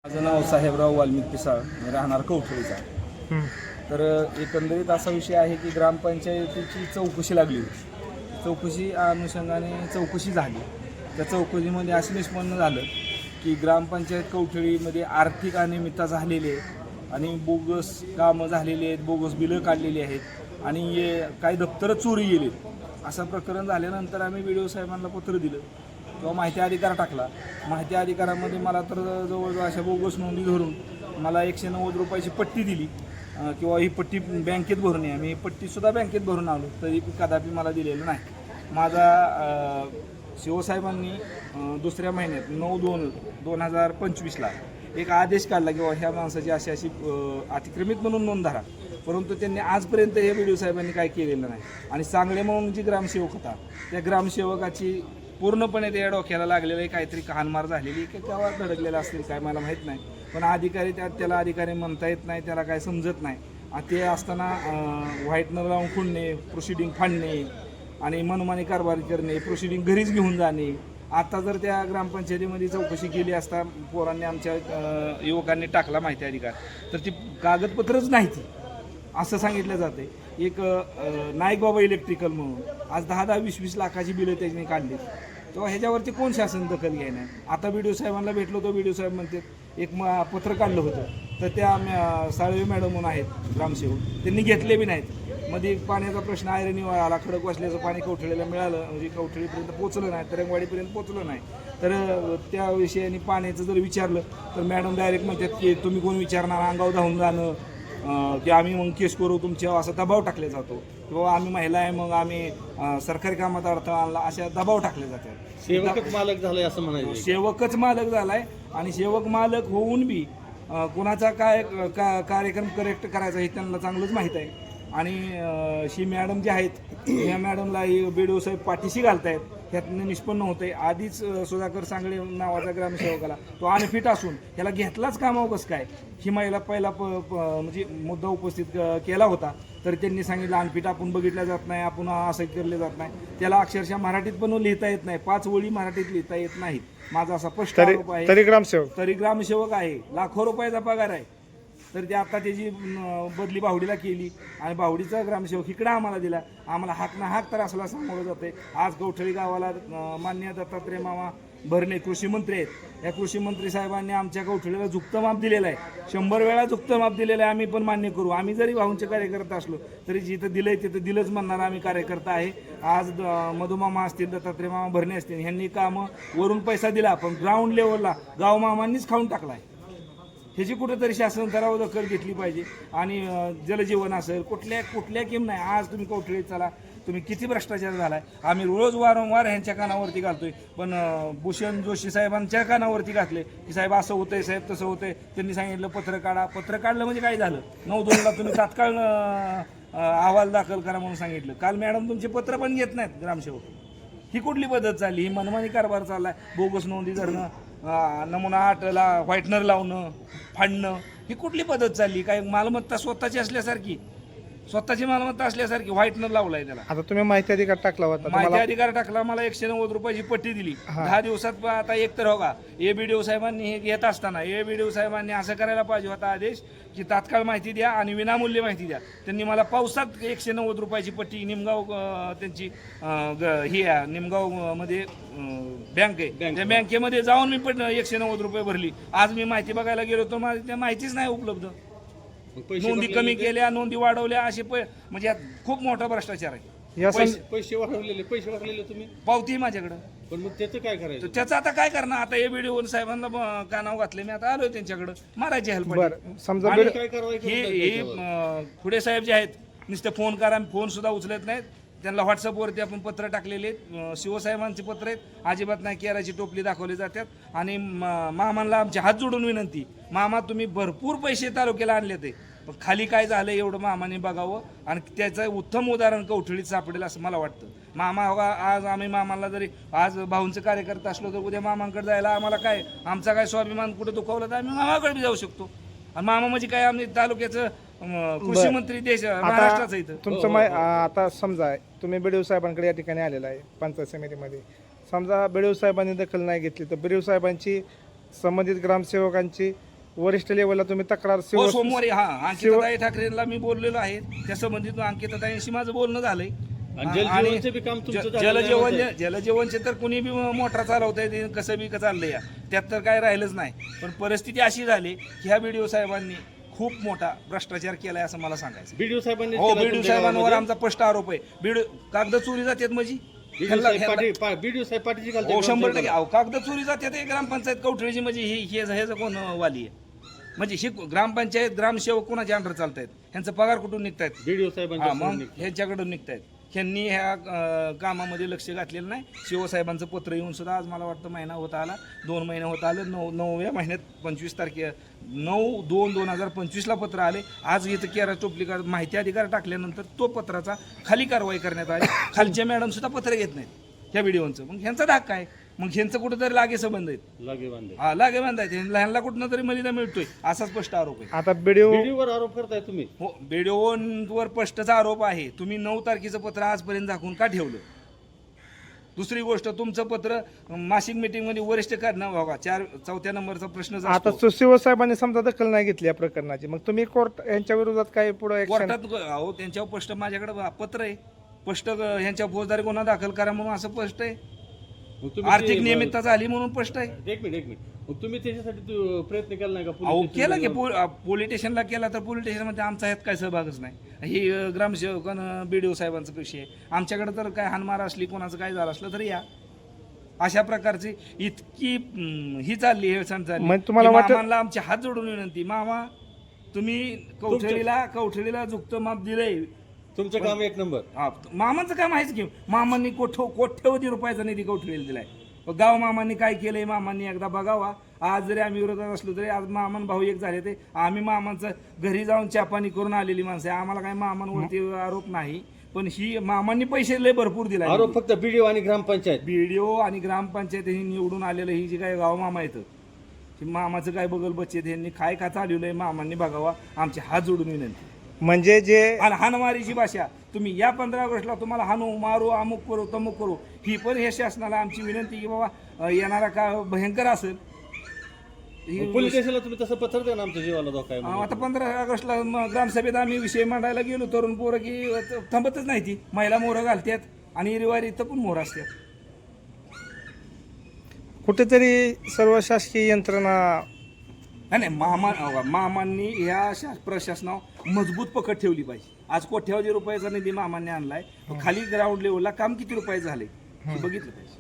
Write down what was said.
माझं नाव साहेबराव वाल्मिक पिसाळ, मी राहणार कवठळीचा. तर एकंदरीत असा विषय आहे की ग्रामपंचायतीची चौकशी लागली होती. चौकशी अनुषंगाने चौकशी झाली. त्या चौकशीमध्ये असं निष्पन्न झालं की ग्रामपंचायत कवठळीमध्ये आर्थिक अनियमितता झालेली आहे आणि बोगस कामं झालेली आहेत, बोगस बिलं काढलेली आहेत आणि काही दप्तरं चोरी गेली. असं प्रकरण झाल्यानंतर आम्ही BDO साहेबांना पत्र दिलं किंवा माहिती अधिकार टाकला. माहिती अधिकारामध्ये मला तर जवळजवळ अशा बोगस नोंदी धरून मला 190 रुपयाची पट्टी दिली किंवा ही पट्टी बँकेत भरून आहे. मी पट्टीसुद्धा बँकेत भरून आलो तरी कदापि मला दिलेलं नाही. माझा शिवसाहेबांनी दुसऱ्या महिन्यात 9/2/2025ला एक आदेश काढला की ह्या माणसाची अशी अशी अतिक्रमित म्हणून नोंद धरा. परंतु त्यांनी आजपर्यंत हे BDO साहेबांनी काय केलेलं नाही. आणि सांगळे म्हणून जी ग्रामसेवक होता त्या ग्रामसेवकाची पूर्णपणे त्या डोक्याला लागलेलं आहे, काहीतरी कहाणमार झालेली की तेव्हा धडकलेलं असतील काय मला माहीत नाही. पण अधिकारी त्याला अधिकारी म्हणता येत नाही, त्याला काय समजत नाही. ते असताना व्हाईटनर लावून खुणणे, प्रोसिडिंग फाडणे आणि मनमानी कारभार करणे, प्रोसिडिंग घरीच घेऊन जाणे. आता जर त्या ग्रामपंचायतीमध्ये चौकशी केली असता पोरांनी आमच्या युवकांनी टाकला माहिती अधिकार तर ती कागदपत्रच नाही ती असं सांगितलं जाते. एक नाईक बाबा इलेक्ट्रिकल म्हणून आज 10-20 लाखाची बिलं त्यांनी काढली. तेव्हा ह्याच्यावरती कोण शासन दखल घ्यायला. आता BDO साहेबांना भेटलो तर BDO साहेब म्हणते एक पत्र काढलं होतं तर त्या साळवे मॅडम म्हणून आहेत ग्रामसेवक, त्यांनी घेतले बी नाहीत. मध्ये पाण्याचा प्रश्न आयरणीवर आला, खडक वाचल्याचं पाणी कवठळीला मिळालं म्हणजे कवठळीपर्यंत पोचलं नाही, तरंगवाडीपर्यंत पोचलं नाही. तर त्या विषयाने पाण्याचं जर विचारलं तर मॅडम डायरेक्ट म्हणतात की तुम्ही कोण विचारणार, अंगावर धावून जाणं की आम्ही मग केस करू तुमच्यावर, असा दबाव टाकला जातो किंवा आम्ही महिला आहे मग आम्ही सरकारी कामात अडथळा आणला, अशा दबाव टाकले जातात. सेवकच मालक झालाय असं म्हणायचं. सेवकच मालक झालाय आणि सेवक मालक होऊन बी कोणाचा काय कार्यक्रम करेक्ट करायचा हे त्यांना चांगलंच माहीत आहे. आणि ही मॅडम जे आहेत ह्या मॅडमला BDO साहेब पाठीशी घालतायत ह्यातनं निष्पन्न होते. आधीच सुधाकर सांगळे नावाचा ग्रामसेवकाला तो अनफिट असून ह्याला घेतलाच कामावं कसं काय ही महिला पहिला म्हणजे मुद्दा उपस्थित केला होता. तर त्यांनी सांगितलं अनफिट आपण बघितल्या जात नाही, आपण असं केले जात नाही. त्याला अक्षरशः मराठीत पण लिहिता येत नाही, 5 ओळी मराठीत लिहिता येत नाहीत. माझा असा स्पष्ट आरोप आहे. तरी ग्रामसेवक आहे, लाखो रुपयाचा पगार आहे. तर ते आता त्याची बदली बावडीला केली आणि बावडीचा ग्रामसेवक इकडं आम्हाला दिला. आम्हाला हाक ना हाक तर असला सामोरं जाते. आज कवठळी गावाला मान्य दत्तात्रय मामा भरणे कृषी मंत्री आहेत. या कृषी मंत्री साहेबांनी आमच्या कवठळीला झुकतं माप दिलेलं आहे, 100 वेळा झुकतं माप दिलेलं आहे. आम्ही पण मान्य करू. आम्ही जरी भाऊंचे कार्यकर्ता असलो तरी जिथं दिलंय तिथं दिलंच म्हणणार आम्ही कार्यकर्ता आहे. आज मधुमामा असतील, दत्तात्रय मामा भरणे असतील, ह्यांनी कामं वरून पैसा दिला पण ग्राउंड लेवलला गाव मामांनीच खाऊन टाकला आहे. ह्याची कुठेतरी शासन स्तरावर दखल घेतली पाहिजे. आणि जलजीवन असेल कुठल्या किम नाही. आज तुम्ही कवठळीत चला, तुम्ही किती भ्रष्टाचार झालाय आम्ही रोज वारंवार ह्यांच्या कानावरती घालतोय. पण भूषण जोशी साहेबांच्या कानावरती घातले की साहेब असं होतंय, साहेब तसं होतंय. त्यांनी सांगितलं पत्र काढा. पत्र काढलं म्हणजे काय झालं, 9/2ला तुम्ही तात्काळ अहवाल दाखल करा म्हणून सांगितलं. काल मॅडम तुमचे पत्र पण घेत नाहीत ग्रामसेवक. ही कुठली पद्धत चालली? ही मनमानी कारभार चाललाय. बोगस नोंदी धरणं, नमुना 8ला व्हाईटनर लावणं, फाडणं, ही कुठली पद्धत चालली? काय मालमत्ता स्वतःची असल्यासारखी, स्वतःची मालमत्ता असल्यासारखी व्हाईटनर लावलाय त्याला. आता तुम्ही माहिती अधिकार टाकला होता, माहिती अधिकार टाकला, मला 190 रुपयाची पट्टी दिली. 10 दिवसात आता एक तर होगा. BDO साहेबांनी हे घेत असताना BDO साहेबांनी असं करायला पाहिजे होता आदेश की तात्काळ माहिती द्या आणि विनामूल्य माहिती द्या. त्यांनी मला पावसात 190 रुपयाची पट्टी, निमगाव त्यांची ही निमगाव मध्ये बँक आहे, त्या बँकेमध्ये जाऊन मी पण 190 रुपये भरली. आज मी माहिती बघायला गेलो तर मला त्या माहितीच नाही उपलब्ध. नोंदी कमी केल्या, नोंदी वाढवल्या, असे म्हणजे यात खूप मोठा भ्रष्टाचार आहे. पैसे वाढवलेले तुम्ही पावती माझ्याकडं. पण मग त्याचं काय करायचं? त्याचं आता काय करणार? आता BDO साहेबांना कानाव घातले, मी आता आलोय त्यांच्याकडं मारायची हेल्प. समजा काय कारवाई? हे खुडे साहेब जे आहेत नुसते फोन करा, फोन सुद्धा उचलत नाहीत. त्यांना व्हॉट्सअपवरती आपण पत्र टाकलेले आहेत. शिवसाहेबांची पत्र आहेत, अजिबात नाही केराची टोपली दाखवली जातात. आणि मामांना आमचे हात जोडून विनंती, मामा तुम्ही भरपूर पैसे तालुक्याला आणले ते, पण खाली काय झालं एवढं मामाने बघावं आणि त्याचं उत्तम उदाहरण कवठळीत सापडेल असं मला वाटतं. मामा आज आम्ही मामाला जरी आज भाऊंचं कार्यकर्ता असलो तर उद्या मामांकडे जायला आम्हाला काय, आमचा काय स्वाभिमान कुठं दुखावला तर आम्ही मामाकडे बी जाऊ शकतो. आणि मामा म्हणजे काय, आम्ही तालुक्याचं कृषी मंत्री देश महाराष्ट्राचा इथं. तुमचं आता समजा तुम्ही BDO साहेबांकडे या ठिकाणी आलेला आहे पंचायत समितीमध्ये. समजा BDO साहेबांनी दखल नाही घेतली तर BDO साहेबांची संबंधित ग्रामसेवकांची वरिष्ठ लेवलला तुम्ही तक्रार हो सोमवारी अंकिताताई ठाकरेंना मी बोललेलो आहे त्या संबंधित अंकिताताईंशी माझं बोलणं झालंय. आणि जलजीवनचं बी काम तुमचं झालेलं आहे. जलजीवनचे तर कुणी बी मोटर चालवतंय कसं बी चाललंय त्यात तर काय राहिलंच नाही. पण परिस्थिती अशी झाली की ह्या BDO साहेबांनी खूप मोठा भ्रष्टाचार केलाय असं मला सांगायचं. BDO साहेबांनी हो केला BDO तुमच्या साहेबांवर गावामध्ये? आमचा स्पष्ट आरोप आहे. कागद चोरी जातात म्हणजे BDO साहेब पाठीची घालते हो 100% ग्रामसेवकाला. कागद चोरी जाते ते ग्रामपंचायत कवठळीची म्हणजे हे कोण वाली आहे म्हणजे ही ग्रामपंचायत ग्रामसेवक कोणाच्या अंडर चालतायत ह्यांचा पगार कुठून निघतायत BDO साहेबांच्या मग समोर ह्यांच्याकडून निघतायत. ह्यांनी ह्या कामामध्ये लक्ष घातलेलं नाही. शिवसाहेबांचं पत्र येऊन सुद्धा आज मला वाटतं महिना होत आला 2 महिने होत आले 9व्या महिन्यात 25 तारखे 9/2/2025ला पत्र आले. आज इथं केरा टोपलीकर माहिती अधिकार टाकल्यानंतर तो पत्राचा खाली कारवाई करण्यात आली. खालच्या मॅडम सुद्धा पत्र घेत नाहीत ह्या व्हिडिओचं. मग ह्यांचा धाक काय मग ह्यांचं कुठंतरी लागे संबंध आहेत लागे बांधे. लागे बांधायचे ह्यांना कुठनं तरी मलिदा मिळतोय असा स्पष्ट आरोप आहे. आता BDO BDO वर आरोप करताय तुम्ही. हो BDOवर स्पष्टचा आरोप आहे. तुम्ही 9 तारखेचं पत्र आजपर्यंत झाकून का ठेवलं. दुसरी गोष्ट तुमचं पत्र मासिक मीटिंगमध्ये वरिष्ठ करणं बघा 4-4 नंबरचा प्रश्न आता शिवसाहेबांनी समजा दखल नाही घेतली या प्रकरणाची मग तुम्ही कोर्ट यांच्या विरोधात काय पुढे कोर्टात अहो त्यांच्यावर स्पष्ट माझ्याकडे पत्र आहे स्पष्ट ह्यांच्या फौजदारी गुन्हा दाखल करा म्हणून असं स्पष्ट आहे. मग तुम्ही आर्थिक ते- नियमितता झाली म्हणून स्पष्ट आहे. एक मिनिट मग तुम्ही त्याच्यासाठी प्रयत्न केला नाही का अहो पोलीस केला की स्टेशनला? पोलीस स्टेशनला केला तर पोलीस स्टेशनमध्ये आमचा ह्यात काय सहभागच नाही. ही ग्रामसेवक BDO साहेबांचा विषय आहे. आमच्याकडे तर काय हानमार असली कोणाचं काय झालं असलं तरी या अशा प्रकारची इतकी ही चालली हे सण चालली मग तुम्हाला की वाटत- मामांना आमचे हात जोडून विनंती मामा तुम्ही कवठळीला झुकतं माप दिलंय. तुमचं काम एक नंबर. मामांचं काम आहेच की मामांनी कोट्यवधी रुपयाचा निधी कवठळीला दिलाय. गाव मामांनी काय केलंय मामांनी एकदा बघावा. आज जरी आम्ही विरोधात असलो तरी आज मामान भाऊ एक झाले ते आम्ही मामांचं घरी जाऊन चापानी करून आलेली माणसं आहे. आम्हाला काही मामांवरती आरोप नाही पण ही मामांनी पैसे लय भरपूर दिला. आरोप फक्त BDO आणि ग्रामपंचायत. BDO आणि ग्रामपंचायत ही निवडून आलेलं ही जी काय गाव मामा येतं मामाचं काय बगल बच्चे यांनी काय का चालवलंय मामांनी बघावा. आमचे हात जोडून विनंती. म्हणजे जे आणि हानमारीची भाषा तुम्ही या 15 ऑगस्टला तुम्हाला हानू मारू अमुक करू तमुक करू ही पण हे शासनाला आमची विनंती की बाबा येणारा का भयंकर असेल. पोलीस स्टेशनला तुम्ही तसं पत्र द्या ना आमच्या जीवाला धोका आहे म्हणून. आता 15 ऑगस्टला ग्रामसभेत आम्ही विषय मांडायला गेलो तरुण पोरं की थांबतच नाही ती महिला मोहरं घालतात आणि रविवारी इथं पण मोहर असतात. कुठेतरी सर्व शासकीय यंत्रणा नाही मामांनी ह्या प्रशासनावर मजबूत पकड ठेवली पाहिजे. आज कोट्यावधी रुपयाचा निधी मामांनी आणलाय खाली ग्राउंड लेवलला काम किती रुपये झाले हे बघितलं पाहिजे.